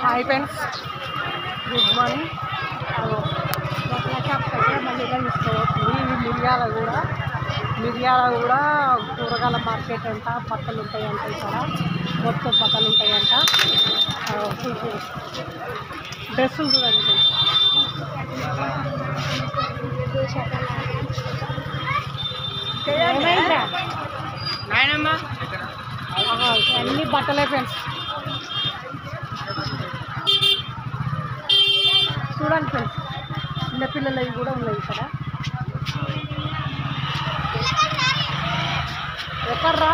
Hi friends, good morning. బట్టల shop అయితే మళ్ళీ తీసుకోవచ్చు. ఇది మిర్యాల కూడా కూరగాయల మార్కెట్ అంట. బట్టలు ఉంటాయంట, ఇక్కడ మొత్తం బట్టలు ఉంటాయంట. డ్రెస్సులు చూడండి. ఏమైందా అన్ని బట్టలే ఫ్రెండ్స్. చూడండి ఫ్రెండ్స్, చిన్నపిల్లలవి కూడా ఉన్నాయి ఇక్కడ. ఎక్కడరా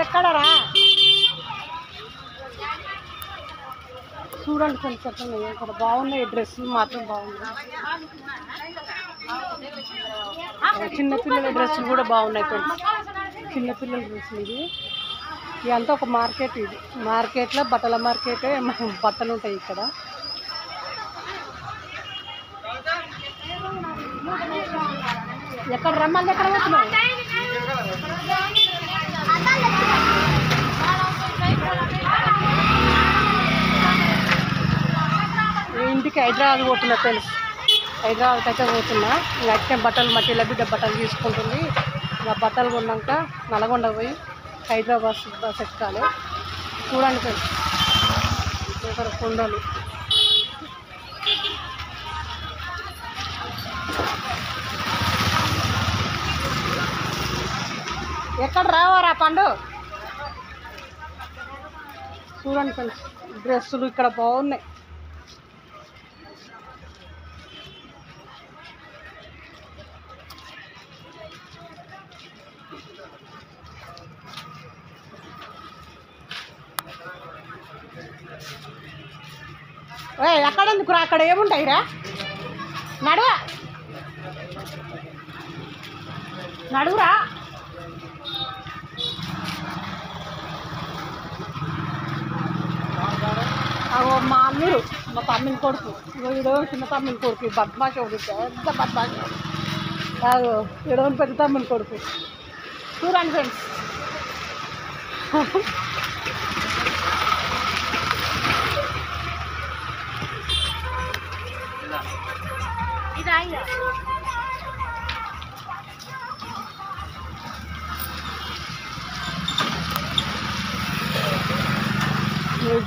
ఎక్కడరా చూడండి ఫ్రెండ్స్, ఎట్లున్నాయి ఇక్కడ. బాగున్నాయి డ్రెస్సులు మాత్రం బాగున్నాయి. చిన్నపిల్లల డ్రెస్సులు కూడా బాగున్నాయి ఫ్రెండ్స్. చిన్నపిల్లల డ్రెస్సులు ఇదంతా ఒక మార్కెట్. ఇది మార్కెట్లో బట్టల మార్కెటే. బట్టలు ఉంటాయి ఇక్కడ. ఎక్కడ రమ్మని ఎక్కడ పోతున్నావు? ఇంటికి హైదరాబాద్ పోతున్నా ఫ్రెండ్స్. హైదరాబాద్కి అయితే పోతున్నా. ఇంకా అయితే బట్టలు మా చెల్లి బిడ్డ బట్టలు తీసుకుంటుంది. ఇంకా బట్టలు కొన్నాక నల్గొండ పోయి హైదరాబాద్ బస్ ఎక్కాలి. చూడండి ఫ్రెండ్స్, ఇక్కడ కుండలు. ఎక్కడ రావారా పండు? చూడండి ఫ్రెండ్స్, డ్రెస్సులు ఇక్కడ బాగున్నాయి. ఎక్కడ ఎందుకురా? అక్కడ ఏముంటాయిరా? నడువురా. మా అమ్మీరు, మా తమ్మిని కొడుకు. వీడు చిన్న తమ్మిని కొడుకు. బద్మాషి ఒకటి, పెద్ద బద్మాషి. వీడు పెద్ద తమ్మిని కొడుకు. చూడండి ఫ్రెండ్స్.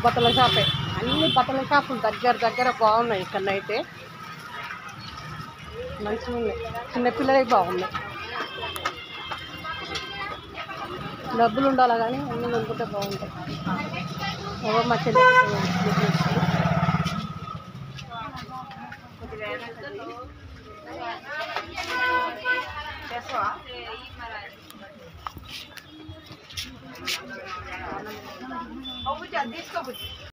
బట్టల షాపే. అన్ని బట్టల షాపులు దగ్గర బాగున్నాయి. ఇక్కడనైతే మంచిగా ఉన్నాయి. చిన్నపిల్లలకి బాగున్నాయి. డబ్బులు ఉండాలి కానీ అన్నీ కొనుక్కుంటే బాగుంటాయి. మా చెల్లి తీసుకో.